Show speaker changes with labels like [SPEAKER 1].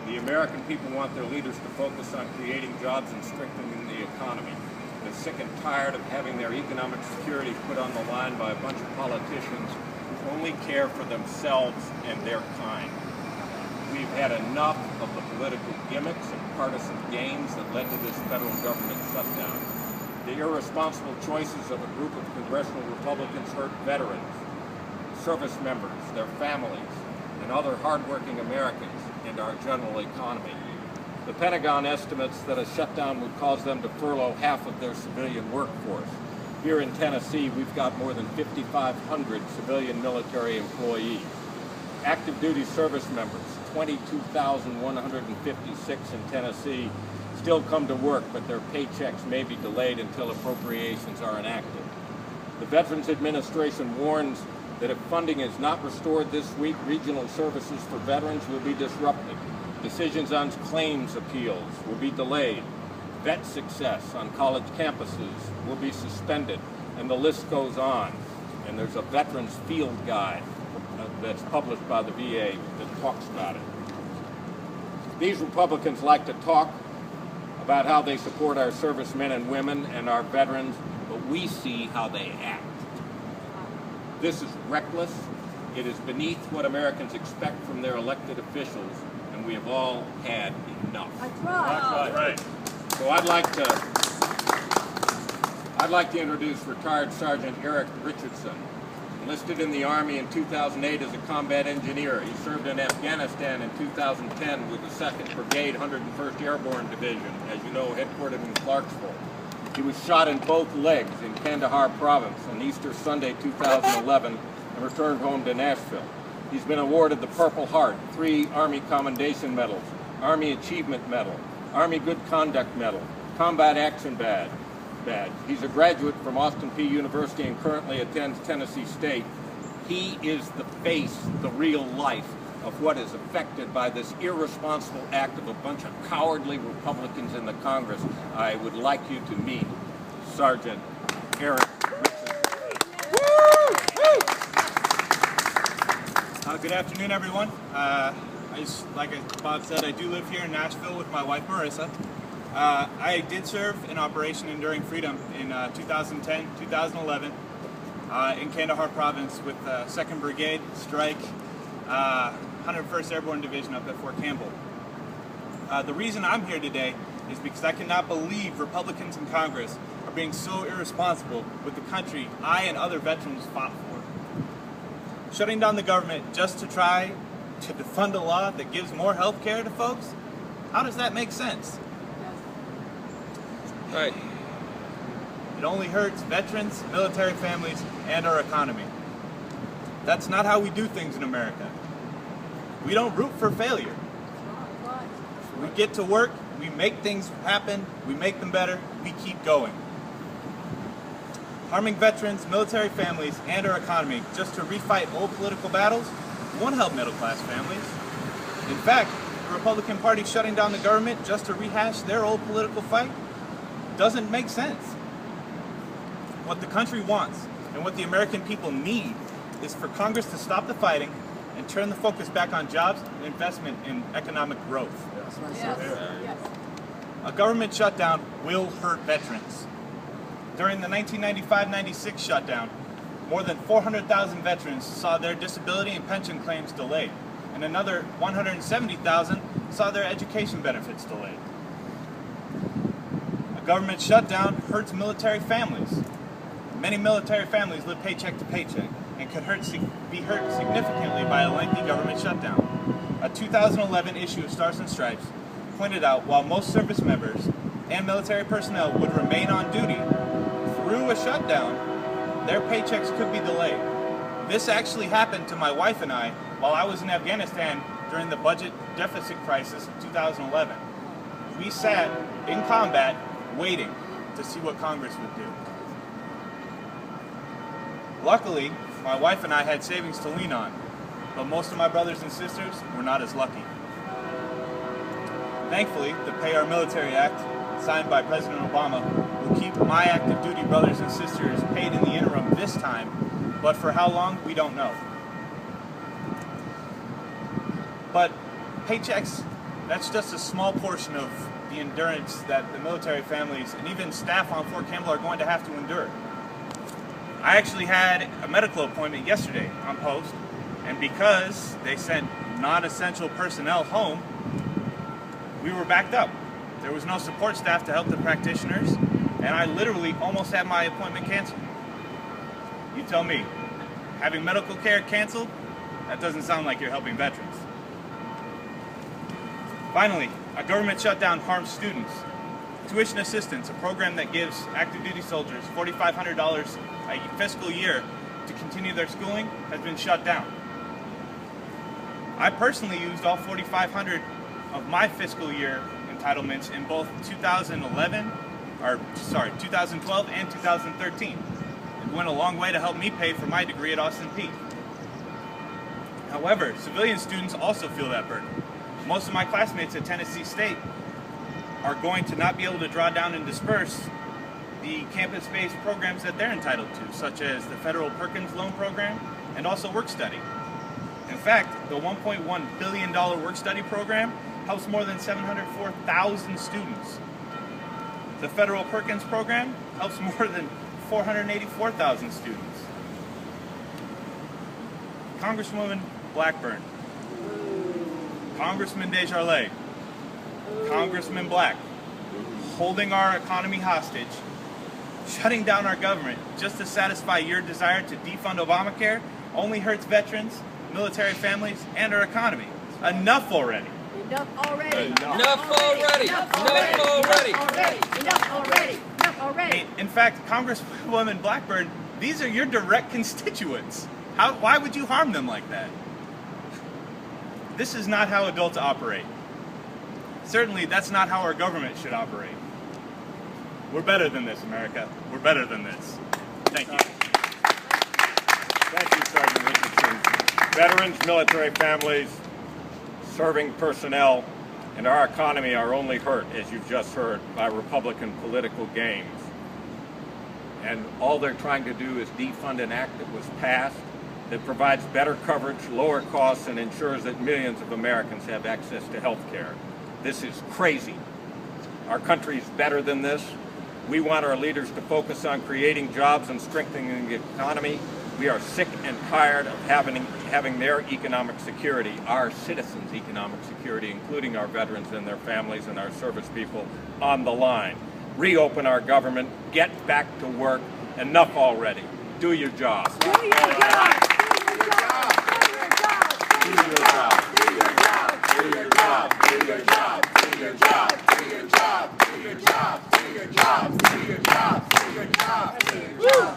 [SPEAKER 1] The American people want their leaders to focus on creating jobs and strengthening the economy. They're sick and tired of having their economic security put on the line by a bunch of politicians who only care for themselves and their kind. We've had enough of the political gimmicks and partisan games that led to this federal government shutdown. The irresponsible choices of a group of congressional Republicans hurt veterans, service members, their families, and other hardworking Americans and our general economy. The Pentagon estimates that a shutdown would cause them to furlough half of their civilian workforce. Here in Tennessee, we've got more than 5,500 civilian military employees. Active duty service members, 22,156 in Tennessee, still come to work, but their paychecks may be delayed until appropriations are enacted. The Veterans Administration warns that if funding is not restored this week, regional services for veterans will be disrupted. Decisions on claims appeals will be delayed. Vet success on college campuses will be suspended, and the list goes on. And there's a veterans field guide that's published by the VA that talks about it. These Republicans like to talk about how they support our servicemen and women and our veterans, but we see how they act. This is reckless. It is beneath what Americans expect from their elected officials, and we have all had enough.
[SPEAKER 2] That's right.
[SPEAKER 1] So I'd like to introduce retired Sergeant Eric Richardson. Enlisted in the Army in 2008 as a combat engineer. He served in Afghanistan in 2010 with the 2nd Brigade, 101st Airborne Division, as you know, headquartered in Clarksville. He was shot in both legs in Kandahar Province on Easter Sunday 2011 and returned home to Nashville. He's been awarded the Purple Heart, 3 Army Commendation Medals, Army Achievement Medal, Army Good Conduct Medal, Combat Action Badge. He's a graduate from Austin Peay University and currently attends Tennessee State. He is the face, the real life of what is affected by this irresponsible act of a bunch of cowardly Republicans in the Congress. I would like you to meet Sergeant Eric Richardson.
[SPEAKER 3] Good afternoon, everyone. Like Bob said, I do live here in Nashville with my wife, Marissa. I did serve in Operation Enduring Freedom in 2010, 2011 in Kandahar Province with 2nd Brigade, Strike, 101st Airborne Division up at Fort Campbell. The reason I'm here today is because I cannot believe Republicans in Congress are being so irresponsible with the country I and other veterans fought for. Shutting down the government just to try to defund a law that gives more health care to folks? How does that make sense?
[SPEAKER 1] Right.
[SPEAKER 3] It only hurts veterans, military families, and our economy. That's not how we do things in America. We don't root for failure. We get to work, we make things happen, we make them better, we keep going. Harming veterans, military families, and our economy just to refight old political battles won't help middle-class families. In fact, the Republican Party shutting down the government just to rehash their old political fight doesn't make sense. What the country wants and what the American people need is for Congress to stop the fighting and turn the focus back on jobs and investment in economic growth.
[SPEAKER 2] Yes.
[SPEAKER 3] A government shutdown will hurt veterans. During the 1995-96 shutdown, more than 400,000 veterans saw their disability and pension claims delayed, and another 170,000 saw their education benefits delayed. A government shutdown hurts military families. Many military families live paycheck to paycheck and could be hurt significantly by a lengthy government shutdown. A 2011 issue of Stars and Stripes pointed out while most service members and military personnel would remain on duty through a shutdown, their paychecks could be delayed. This actually happened to my wife and I while I was in Afghanistan during the budget deficit crisis of 2011. We sat in combat waiting to see what Congress would do. Luckily, my wife and I had savings to lean on, but most of my brothers and sisters were not as lucky. Thankfully, the Pay Our Military Act, signed by President Obama, will keep my active duty brothers and sisters paid in the interim this time, but for how long, we don't know. But paychecks that's just a small portion of the endurance that the military families and even staff on Fort Campbell are going to have to endure. I actually had a medical appointment yesterday on post, and because they sent non-essential personnel home, we were backed up. There was no support staff to help the practitioners, and I literally almost had my appointment canceled. You tell me, having medical care canceled, that doesn't sound like you're helping veterans. Finally, a government shutdown harms students. Tuition assistance, a program that gives active duty soldiers $4,500 a fiscal year to continue their schooling, has been shut down. I personally used all $4,500 of my fiscal year entitlements in both 2012 and 2013. It went a long way to help me pay for my degree at Austin Peay. However, civilian students also feel that burden. Most of my classmates at Tennessee State are going to not be able to draw down and disperse the campus-based programs that they're entitled to, such as the federal Perkins Loan Program and also work study. In fact, the $1.1 billion work study program helps more than 704,000 students. The federal Perkins program helps more than 484,000 students. Congresswoman Blackburn, Congressman Desjardins, Congressman Black, holding our economy hostage, shutting down our government just to satisfy your desire to defund Obamacare only hurts veterans, military families, and our economy. Enough already.
[SPEAKER 4] Enough already.
[SPEAKER 2] Enough already. Enough already.
[SPEAKER 4] Enough already. Enough already.
[SPEAKER 3] In fact, Congresswoman Blackburn, these are your direct constituents. Why would you harm them like that? This is not how adults operate. Certainly, that's not how our government should operate. We're better than this, America. We're better than this. Thank you.
[SPEAKER 1] Thank you, Sergeant Richardson. Veterans, military families, serving personnel, and our economy are only hurt, as you've just heard, by Republican political games. And all they're trying to do is defund an act that was passed that provides better coverage, lower costs, and ensures that millions of Americans have access to health care. This is crazy. Our country is better than this. We want our leaders to focus on creating jobs and strengthening the economy. We are sick and tired of having their economic security, our citizens' economic security, including our veterans and their families and our service people, on the line. Reopen our government. Get back to work. Enough already. Do your job.
[SPEAKER 4] Do your job.
[SPEAKER 1] Do your job.
[SPEAKER 4] Do your job.
[SPEAKER 1] Do your job. Do your job. Do your job. Do your job. Do your job. Do your job. Do your job. Do your job. Do your job.